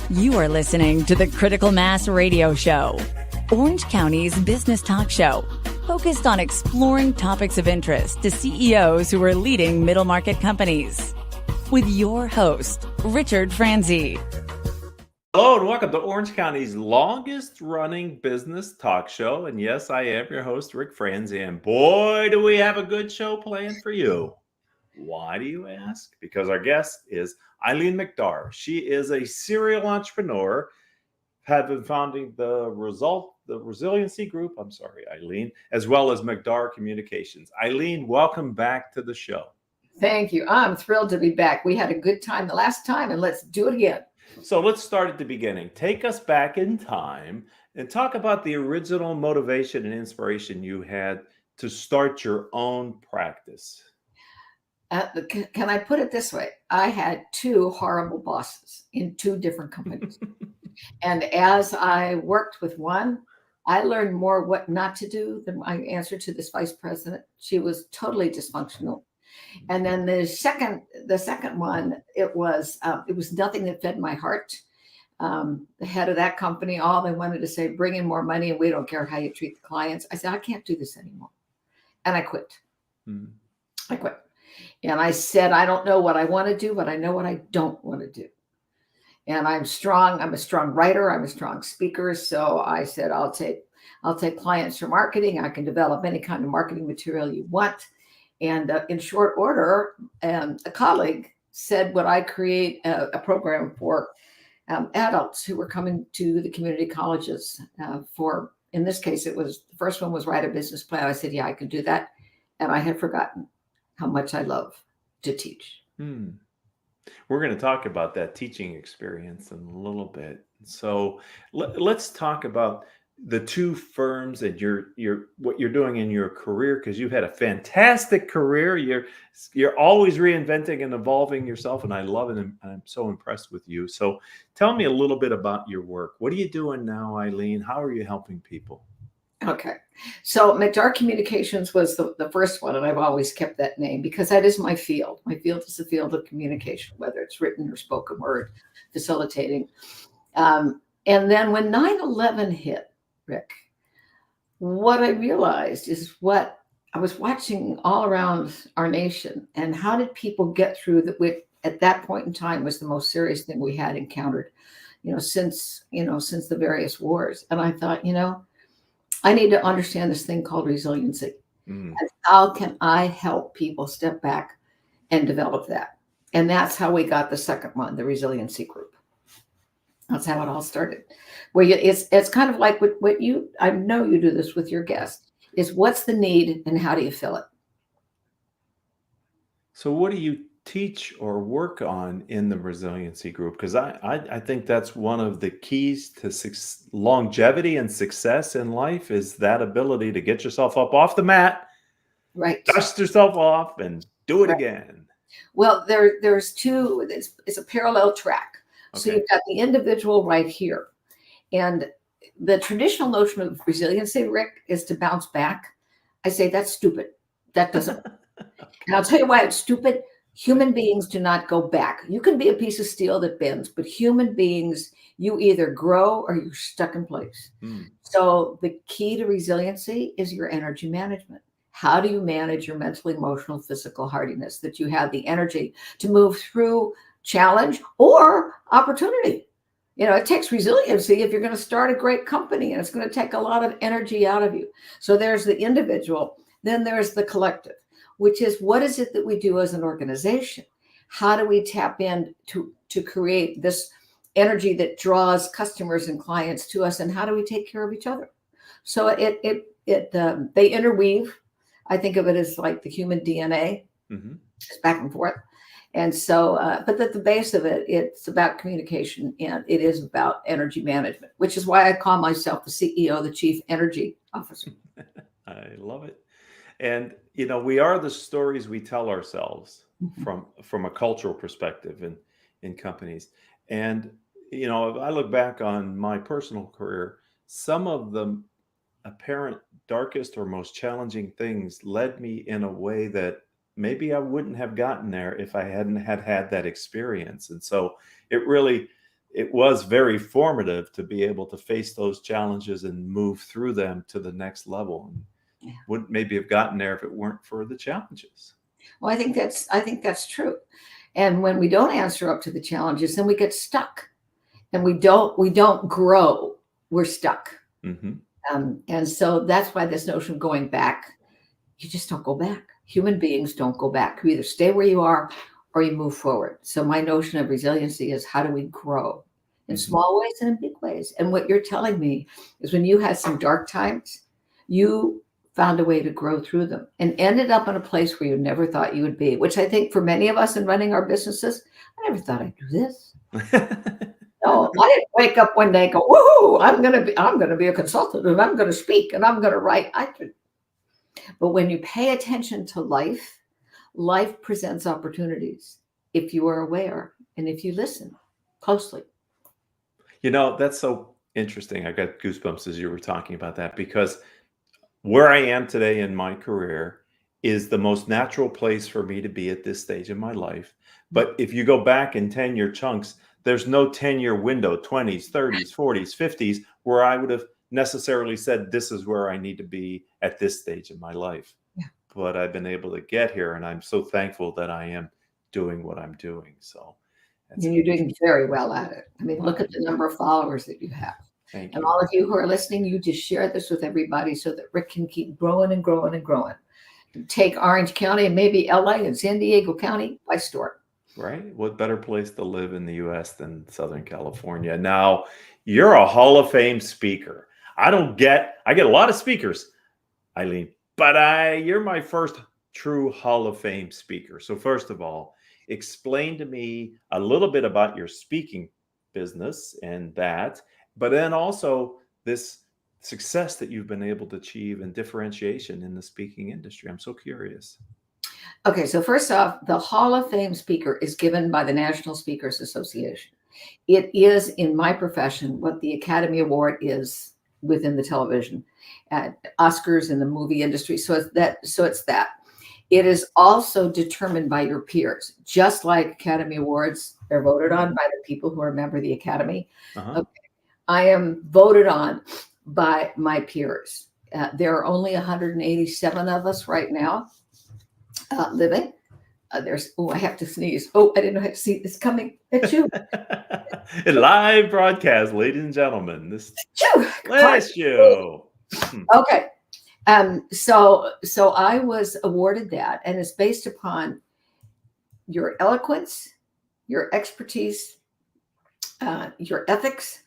You are listening to the Critical Mass Radio Show, Orange County's business talk show, focused on exploring topics of interest to CEOs who are leading middle market companies. With your host, Richard Franzi. Hello and welcome to Orange County's longest running business talk show. And yes, I am your host, Rick Franzi. And boy, do we have a good show planned for you. Why do you ask? Because our guest is Eileen McDargh. She is a serial entrepreneur, had been founding the Resiliency Group. I'm sorry, Eileen, as well as McDargh Communications. Eileen, welcome back to the show. Thank you. I'm thrilled to be back. We had a good time the last time, and let's do it again. So let's start at the beginning. Take us back in time and talk about the original motivation and inspiration you had to start your own practice. Can I put it this way? I had two horrible bosses in two different companies. And as I worked with one, I learned more what not to do than my answer to this vice president. She was totally dysfunctional. And then the second one, it was nothing that fed my heart. The head of that company, all they wanted to say, bring in more money and we don't care how you treat the clients. I said, I can't do this anymore. And I quit. I quit. And I said, I don't know what I want to do, but I know what I don't want to do. And I'm strong. I'm a strong writer. I'm a strong speaker. So I said, I'll take clients for marketing. I can develop any kind of marketing material you want. And in short order, a colleague said, would I create a program for adults who were coming to the community colleges for, in this case, the first one was write a business plan. I said, yeah, I could do that. And I had forgotten how much I love to teach. We're going to talk about that teaching experience in a little bit. So let's talk about the two firms and what you're doing in your career, because you've had a fantastic career. You're always reinventing and evolving yourself, and I love it, and I'm so impressed with you. So tell me a little bit about your work. What are you doing now, Eileen? How are you helping people? Okay. So McDargh Communications was the first one, and I've always kept that name because that is my field. My field is the field of communication, whether it's written or spoken word, facilitating. And then when 9/11 hit, Rick, what I realized is what I was watching all around our nation, and how did people get through that, which at that point in time was the most serious thing we had encountered, since the various wars. And I thought, I need to understand this thing called resiliency. And how can I help people step back and develop that? And that's how we got the second one, the Resiliency Group. That's how it all started. Where it's kind of like what I know you do this with your guests, is what's the need and how do you fill it? So what do you teach or work on in the Resiliency Group? Because I think that's one of the keys to longevity and success in life, is that ability to get yourself up off the mat, right? Dust yourself off and do it again. Well, there's two. It's a parallel track. Okay. So you've got the individual right here, and the traditional notion of resiliency, Rick, is to bounce back. I say that's stupid. That doesn't. And I'll tell you why it's stupid. Human beings do not go back. You can be a piece of steel that bends, but human beings, you either grow or you're stuck in place. So the key to resiliency is your energy management. How do you manage your mental, emotional, physical hardiness, that you have the energy to move through challenge or opportunity? It takes resiliency if you're going to start a great company, and it's going to take a lot of energy out of you. So there's the individual, then there's the collective, which is, what is it that we do as an organization? How do we tap in to create this energy that draws customers and clients to us, and how do we take care of each other? So they interweave. I think of it as like the human DNA, just back and forth. And so, but at the base of it, it's about communication, and it is about energy management, which is why I call myself the CEO, the Chief Energy Officer. I love it. And, we are the stories we tell ourselves from a cultural perspective in companies. And, if I look back on my personal career, some of the apparent darkest or most challenging things led me in a way that maybe I wouldn't have gotten there if I hadn't had that experience. And so it really it was very formative to be able to face those challenges and move through them to the next level. And wouldn't maybe have gotten there if it weren't for the challenges. Well, I think that's true. And when we don't answer up to the challenges, then we get stuck, and we don't grow. We're stuck. Mm-hmm. And so that's why this notion of going back, you just don't go back. Human beings don't go back. You either stay where you are or you move forward. So my notion of resiliency is, how do we grow in small ways and in big ways? And what you're telling me is, when you had some dark times, you found a way to grow through them and ended up in a place where you never thought you would be, which I think for many of us in running our businesses, I never thought I'd do this. No, I didn't wake up one day and go, woohoo, I'm gonna be a consultant, and I'm gonna speak, and I'm gonna write. But when you pay attention to life, life presents opportunities if you are aware and if you listen closely. That's so interesting. I got goosebumps as you were talking about that, because where I am today in my career is the most natural place for me to be at this stage in my life. But if you go back in 10-year chunks, there's no 10-year window, 20s, 30s, 40s, 50s, where I would have necessarily said, this is where I need to be at this stage in my life. Yeah. But I've been able to get here, and I'm so thankful that I am doing what I'm doing. So and you're doing very well at it. I mean, look at the number of followers that you have. Thank and you. all of you who are listening, you just share this with everybody so that Rick can keep growing and growing and growing. Take Orange County and maybe LA and San Diego County by storm. Right? What better place to live in the US than Southern California? Now, you're a Hall of Fame speaker. I get a lot of speakers, Eileen, but you're my first true Hall of Fame speaker. So first of all, explain to me a little bit about your speaking business and that, but then also this success that you've been able to achieve and differentiation in the speaking industry. I'm so curious. Okay, so first off, the Hall of Fame speaker is given by the National Speakers Association. It is, in my profession, what the Academy Award is within the television, Oscars in the movie industry. So it's that. It is also determined by your peers, just like Academy Awards are voted on by the people who are a member of the Academy. Uh-huh. Okay. I am voted on by my peers. There are only 187 of us right now living. I have to sneeze. I didn't know how to see this coming at you. A live broadcast, ladies and gentlemen. Bless you. Okay. So I was awarded that, and it's based upon your eloquence, your expertise, your ethics,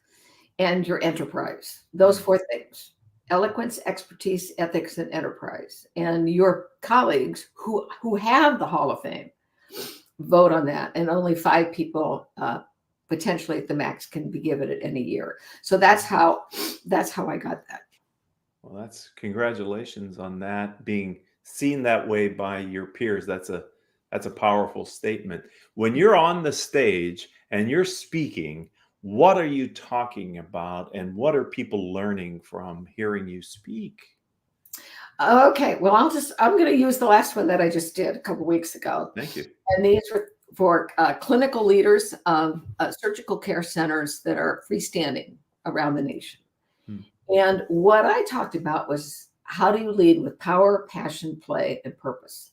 and your enterprise. Those four things: eloquence, expertise, ethics, and enterprise. And your colleagues who have the Hall of Fame vote on that, and only 5 people potentially at the max can be given it in a year. So that's how I got that. Well, congratulations on that being seen that way by your peers. That's a powerful statement. When you're on the stage and you're speaking, what are you talking about, and what are people learning from hearing you speak? Okay, well, I'm going to use the last one that I just did a couple weeks ago. Thank you. And these were for clinical leaders of surgical care centers that are freestanding around the nation. And what I talked about was, how do you lead with power, passion, play, and purpose?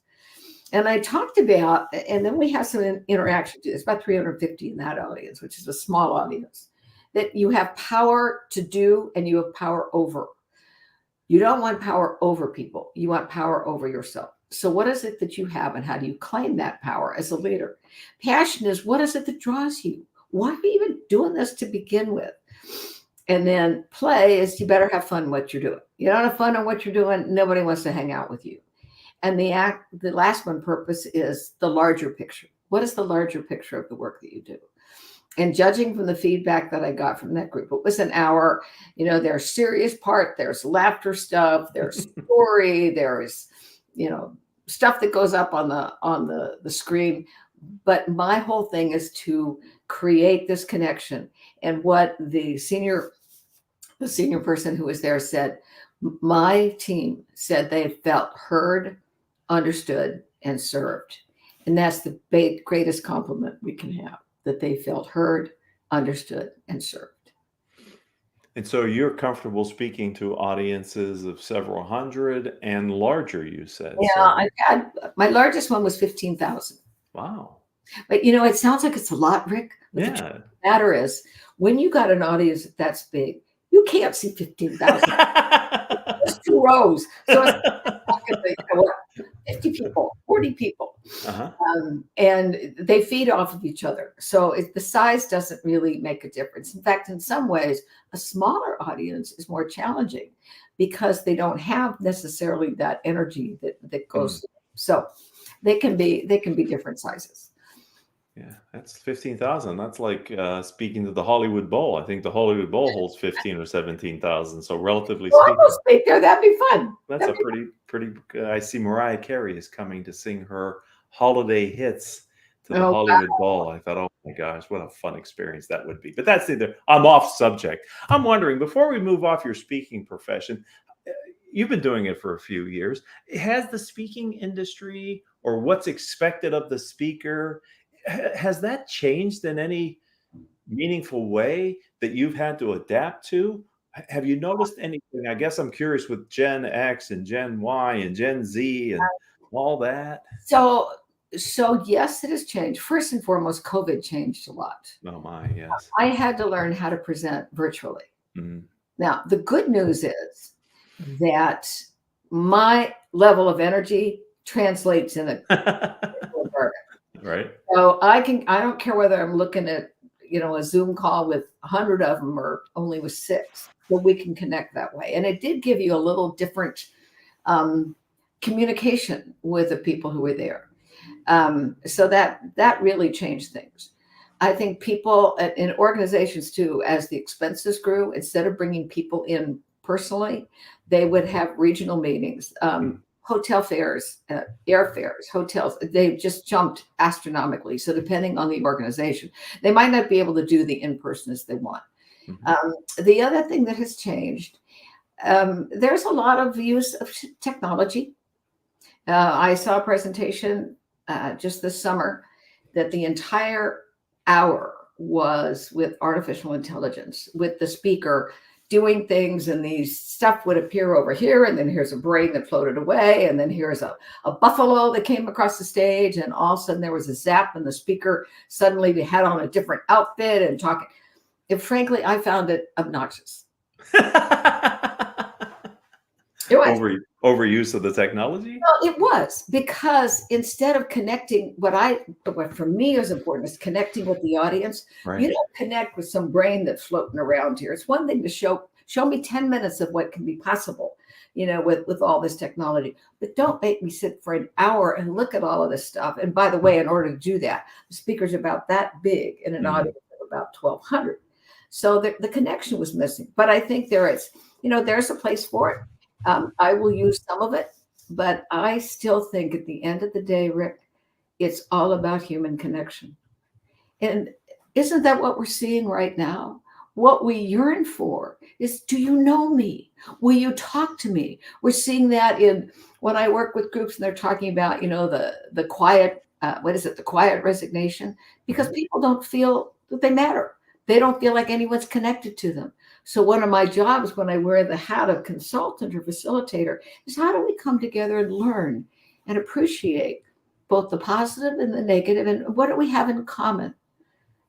And I talked about, and then we have some interaction too. There's about 350 in that audience, which is a small audience, that you have power to do and you have power over. You don't want power over people. You want power over yourself. So what is it that you have, and how do you claim that power as a leader? Passion is, what is it that draws you? Why are you even doing this to begin with? And then play is, you better have fun in what you're doing. You don't have fun in what you're doing, nobody wants to hang out with you. And the last one, purpose, is the larger picture. What is the larger picture of the work that you do? And judging from the feedback that I got from that group, it was an hour. There's serious part, there's laughter stuff, there's story, there's stuff that goes up on the screen. But my whole thing is to create this connection. And what the senior person who was there said, my team said they felt heard, understood, and served. And that's the greatest compliment we can have, that they felt heard, understood, and served. And so you're comfortable speaking to audiences of several hundred and larger, you said. Yeah, So, I've had my largest one was 15,000. wow. But it sounds like it's a lot, Rick. But the truth Yeah. of the matter is, when you got an audience that's big, you can't see 15,000. There's 2 rows. So it's 50 people, 40 people. Uh-huh. And they feed off of each other. So the size doesn't really make a difference. In fact, in some ways, a smaller audience is more challenging because they don't have necessarily that energy that goes. So they can be different sizes. Yeah, that's 15,000. That's like speaking to the Hollywood Bowl. I think the Hollywood Bowl holds 15 or 17,000. So relatively Well, speaking, I'll speak there. That'd be fun. that's a pretty. I see Mariah Carey is coming to sing her holiday hits to the Hollywood Bowl. I thought, oh my gosh, what a fun experience that would be. But that's either. I'm off subject. I'm wondering, before we move off your speaking profession, you've been doing it for a few years. Has the speaking industry, or what's expected of the speaker, has that changed in any meaningful way that you've had to adapt to? Have you noticed anything? I guess I'm curious with Gen X and Gen Y and Gen Z and all that. So yes, it has changed. First and foremost, COVID changed a lot. Oh my, yes. I had to learn how to present virtually. Mhm. Now, the good news is that my level of energy translates in a Right. So I don't care whether I'm looking at, a Zoom call with 100 of them or only with 6, but we can connect that way. And it did give you a little different communication with the people who were there. So that really changed things. I think people in organizations too, as the expenses grew, instead of bringing people in personally, they would have regional meetings. Hotel fares, airfares, hotels, they've just jumped astronomically. So depending on the organization, they might not be able to do the in-person as they want. The other thing that has changed, there's a lot of use of technology. I saw a presentation just this summer that the entire hour was with artificial intelligence, with the speaker doing things, and these stuff would appear over here, and then here's a brain that floated away, and then here's a buffalo that came across the stage, and all of a sudden there was a zap, and the speaker suddenly had on a different outfit and talking. And frankly, I found it obnoxious. It was. Overuse of the technology? Well, it was, because instead of connecting, what for me is important is connecting with the audience. Right. You don't connect with some brain that's floating around here. It's one thing to show me 10 minutes of what can be possible, with all this technology, but don't make me sit for an hour and look at all of this stuff. And by the way, in order to do that, the speaker's about that big in an audience of about 1,200. So the connection was missing. But I think there's a place for it. I will use some of it, but I still think at the end of the day, Rick, it's all about human connection. And isn't that what we're seeing right now? What we yearn for is, do you know me? Will you talk to me? We're seeing that when I work with groups and they're talking about, the quiet, the quiet resignation, because people don't feel that they matter. They don't feel like anyone's connected to them. So one of my jobs when I wear the hat of consultant or facilitator is, how do we come together and learn and appreciate both the positive and the negative, and what do we have in common?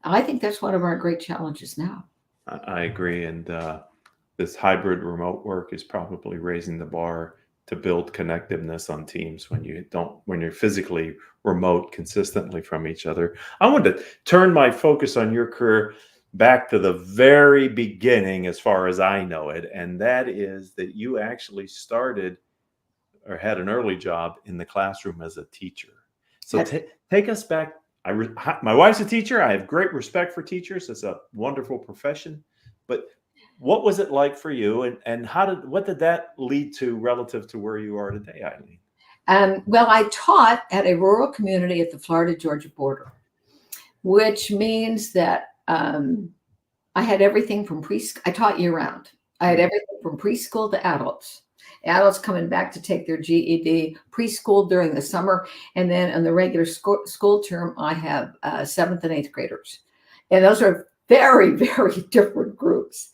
I think that's one of our great challenges now. I agree. And this hybrid remote work is probably raising the bar to build connectiveness on teams when you're physically remote consistently from each other. I want to turn my focus on your career back to the very beginning, as far as I know it. And that is that you actually started or had an early job in the classroom as a teacher. So take us back. My wife's a teacher. I have great respect for teachers. It's a wonderful profession. But what was it like for you, and what did that lead to relative to where you are today, Eileen? Well, I taught at a rural community at the Florida-Georgia border, which means that I had everything from preschool. I taught year round. I had everything from preschool to adults. Adults coming back to take their GED, preschool during the summer, and then in the regular school term, I have 7th and 8th graders. And those are very, very different groups.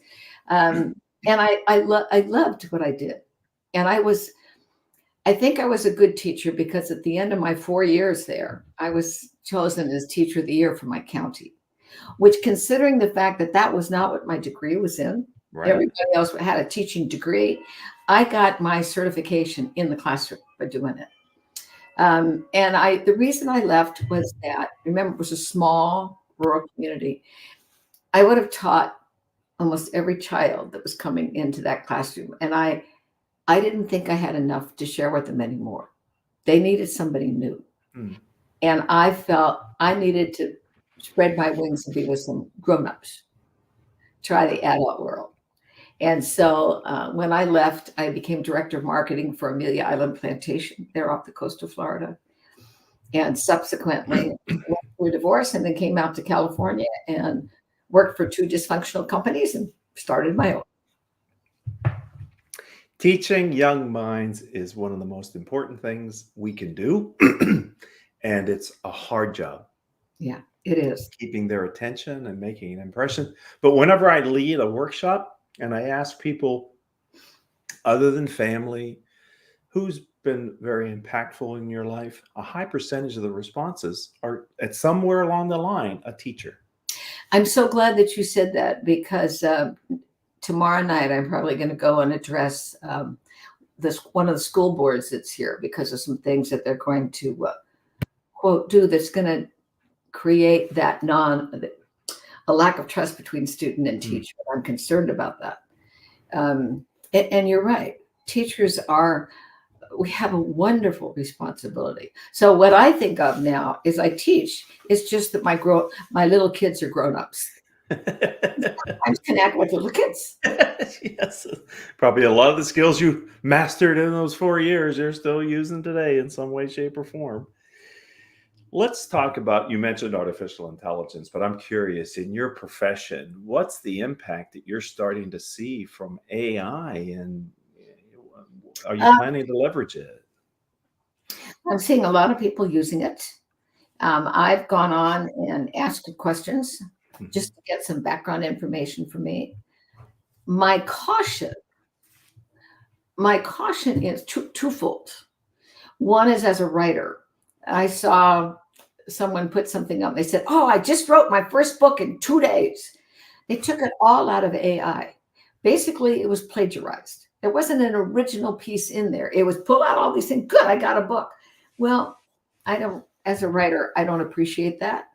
And I loved what I did. And I think I was a good teacher because at the end of my 4 years there, I was chosen as Teacher of the Year for my county, which, considering the fact that that was not what my degree was in, Right. everybody else had a teaching degree, I got my certification in the classroom by doing it. And the reason I left was that, remember, it was a small rural community. I would have taught almost every child that was coming into that classroom. And I didn't think I had enough to share with them anymore. They needed somebody new. And I felt I needed to spread my wings and be with some grown-ups, try the adult world. And so when I left, I became director of marketing for Amelia Island Plantation. They're off the coast of Florida. And subsequently went through a divorce and then came out to California and worked for 2 dysfunctional companies and started my own. Teaching young minds is one of the most important things we can do. And it's a hard job. Yeah, it is. Keeping their attention and making an impression. But whenever I lead a workshop and I ask people, other than family, who's been very impactful in your life, a high percentage of the responses are at somewhere along the line, a teacher. I'm so glad that you said that, because tomorrow night I'm probably going to go and address one of the school boards that's here because of some things that they're going to quote do that's going to create that a lack of trust between student and teacher. I'm concerned about that. And you're right. Teachers we have a wonderful responsibility. So what I think of now is I teach. It's just that my little kids are grown-ups. I connect with little kids. Yes. Probably a lot of the skills you mastered in those 4 years, you're still using today in some way, shape, or form. Let's talk about, you mentioned artificial intelligence, but I'm curious, in your profession, what's the impact that you're starting to see from AI, and are you planning to leverage it? I'm seeing a lot of people using it. I've gone on and asked questions just to get some background information for me. My caution is twofold. One is, as a writer, I saw someone put something up. They said, "Oh, I just wrote my first book in 2 days." They took it all out of AI. Basically, it was plagiarized. There wasn't an original piece in there. It was pull out all these things. Good, I got a book. Well, as a writer, I don't appreciate that.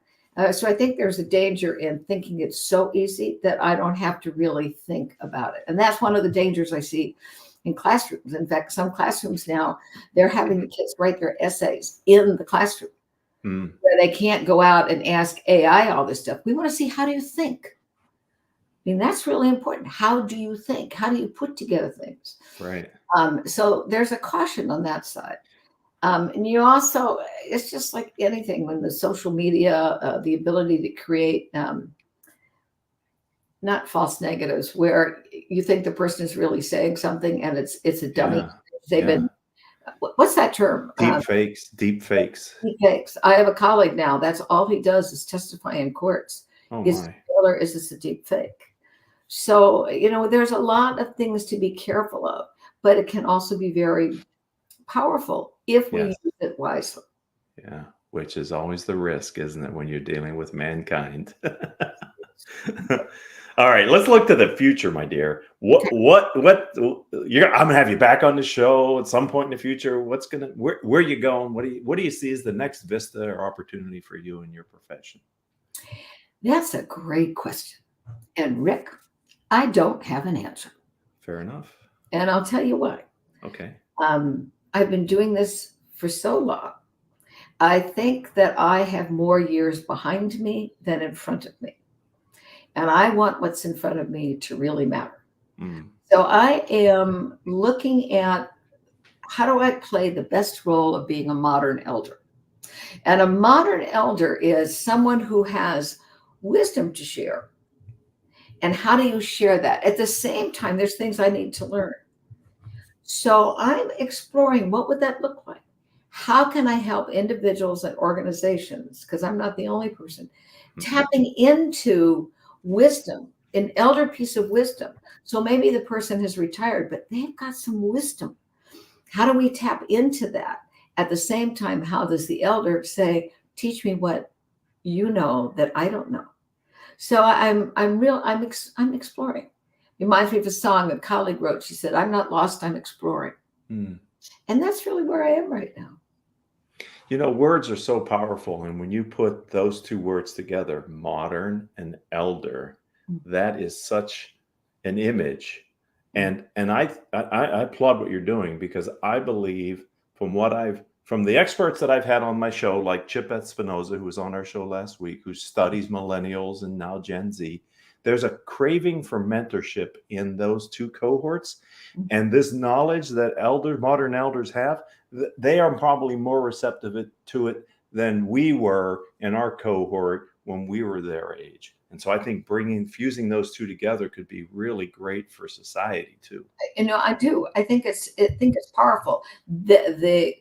So I think there's a danger in thinking it's so easy that I don't have to really think about it. And that's one of the dangers I see in classrooms. In fact, some classrooms now, they're having the kids write their essays in the classroom where they can't go out and ask AI all this stuff. We want to see, how do you think? I mean, that's really important. How do you think? How do you put together things? Right. So there's a caution on that side. And you also, it's just like anything when the social media, the ability to create not false negatives where you think the person is really saying something and it's a dummy. They've been, what's that term? Deep fakes. Deep fakes. I have a colleague now. That's all he does is testify in courts. Oh Is this a deep fake? So, there's a lot of things to be careful of, but it can also be very powerful if we use it wisely. Yeah, which is always the risk, isn't it, when you're dealing with mankind? All right, let's look to the future, my dear. I'm gonna have you back on the show at some point in the future. Where are you going? What do you see as the next vista or opportunity for you in your profession? That's a great question. And Rick, I don't have an answer. Fair enough. And I'll tell you why. Okay. I've been doing this for so long. I think that I have more years behind me than in front of me. And I want what's in front of me to really matter. So I am looking at, how do I play the best role of being a modern elder? And a modern elder is someone who has wisdom to share. And how do you share that? At the same time, there's things I need to learn. So I'm exploring, what would that look like? How can I help individuals and organizations, because I'm not the only person, tapping into wisdom, an elder piece of wisdom. So maybe the person has retired, but they've got some wisdom. How do we tap into that? At the same time, how does the elder say, teach me what you know that I don't know? So I'm exploring. Reminds me of a song a colleague wrote. She said, I'm not lost, I'm exploring. And that's really where I am right now. Words are so powerful. And when you put those two words together, modern and elder, that is such an image. And I applaud what you're doing, because I believe from the experts that I've had on my show, like Chip Espinoza, who was on our show last week, who studies millennials and now Gen Z, there's a craving for mentorship in those two cohorts. And this knowledge that modern elders have, they are probably more receptive to it than we were in our cohort when we were their age. And so I think fusing those two together could be really great for society too. I do. I think it's powerful. The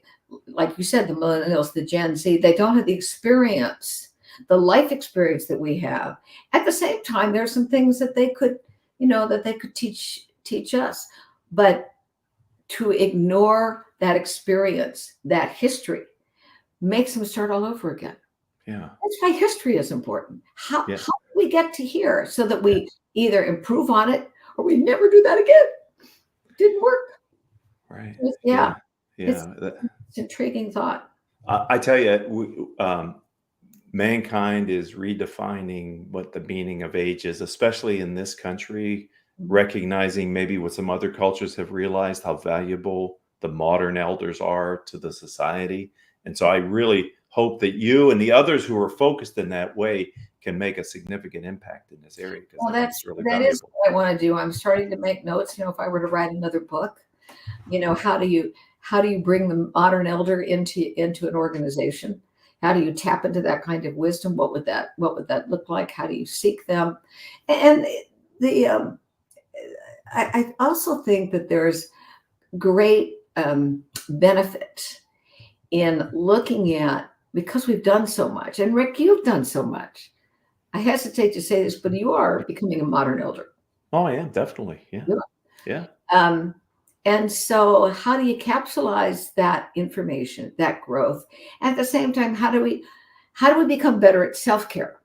like you said, the millennials, the Gen Z, they don't have the experience, the life experience that we have. At the same time, there's some things that they could, teach us. But to ignore that experience, that history, makes them start all over again. Yeah. That's why history is important. How do we get to here so that we either improve on it or we never do that again? Didn't work. Right. Yeah. It's intriguing thought. I tell you, mankind is redefining what the meaning of age is, especially in this country, recognizing maybe what some other cultures have realized, how valuable the modern elders are to the society. And so I really hope that you and the others who are focused in that way can make a significant impact in this area. Well, that is what I want to do. I'm starting to make notes. If I were to write another book, how do you bring the modern elder into an organization? How do you tap into that kind of wisdom? What would that look like? How do you seek them? And I also think that there's great benefit in looking at, because we've done so much, and Rick, you've done so much. I hesitate to say this, but you are becoming a modern elder. Oh, I am, definitely. Yeah. Yeah. And so how do you capsulize that information, that growth? At the same time, how do we become better at self-care?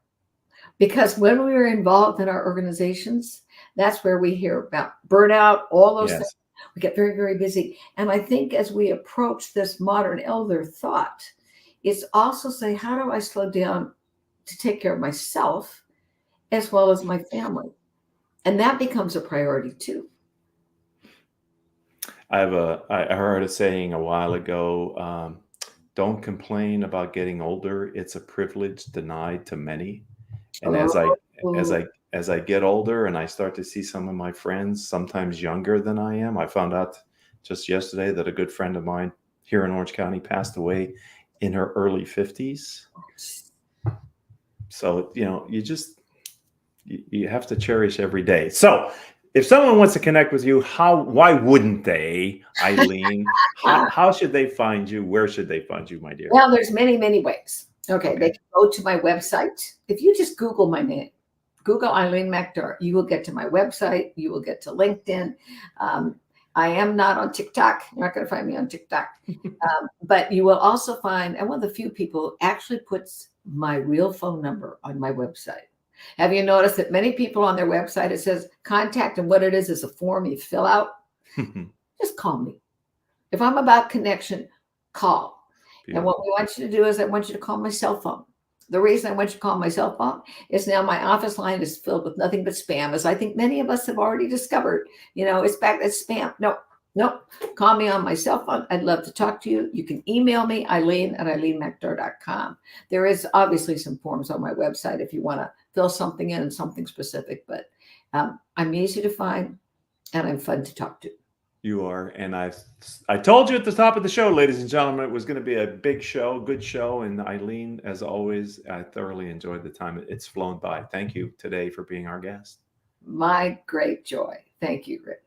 Because when we are involved in our organizations, that's where we hear about burnout, all those things. We get very, very busy. And I think as we approach this modern elder thought, it's also say, how do I slow down to take care of myself as well as my family? And that becomes a priority too. I heard a saying a while ago, don't complain about getting older. It's a privilege denied to many. And as I get older and I start to see some of my friends, sometimes younger than I am, I found out just yesterday that a good friend of mine here in Orange County passed away in her early 50s. So, you have to cherish every day. So if someone wants to connect with you, why wouldn't they, Eileen? how should they find you? Where should they find you, my dear? Well, there's many, many ways. Okay. They can go to my website. If you just Google my name, Google Eileen McDargh, you will get to my website. You will get to LinkedIn. I am not on TikTok. You're not going to find me on TikTok. But you will also find, I'm one of the few people who actually puts my real phone number on my website. Have you noticed that many people on their website, it says contact, and what it is a form you fill out? Just call me. If I'm about connection, call. Beautiful. And what we want you to do is I want you to call my cell phone. The reason I want you to call my cell phone is now my office line is filled with nothing but spam, as I think many of us have already discovered. It's back as spam. No, call me on my cell phone. I'd love to talk to you. You can email me, Eileen@eileenmcdargh.com. There is obviously some forms on my website if you want to fill something in and something specific, but I'm easy to find and I'm fun to talk to. You are. And I told you at the top of the show, ladies and gentlemen, it was going to be a big show, good show. And Eileen, as always, I thoroughly enjoyed the time. It's flown by. Thank you today for being our guest. My great joy. Thank you, Rick.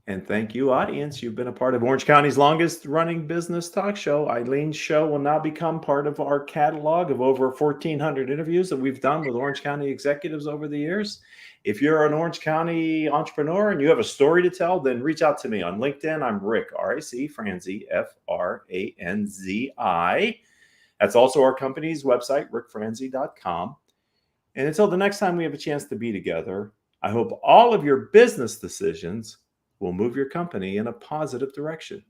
And thank you, audience. You've been a part of Orange County's longest running business talk show. Eileen's show will now become part of our catalog of over 1,400 interviews that we've done with Orange County executives over the years. If you're an Orange County entrepreneur and you have a story to tell, then reach out to me on LinkedIn. I'm Rick, R-I-C, Franzi, F-R-A-N-Z-I. That's also our company's website, rickfranzi.com. And until the next time we have a chance to be together, I hope all of your business decisions will move your company in a positive direction.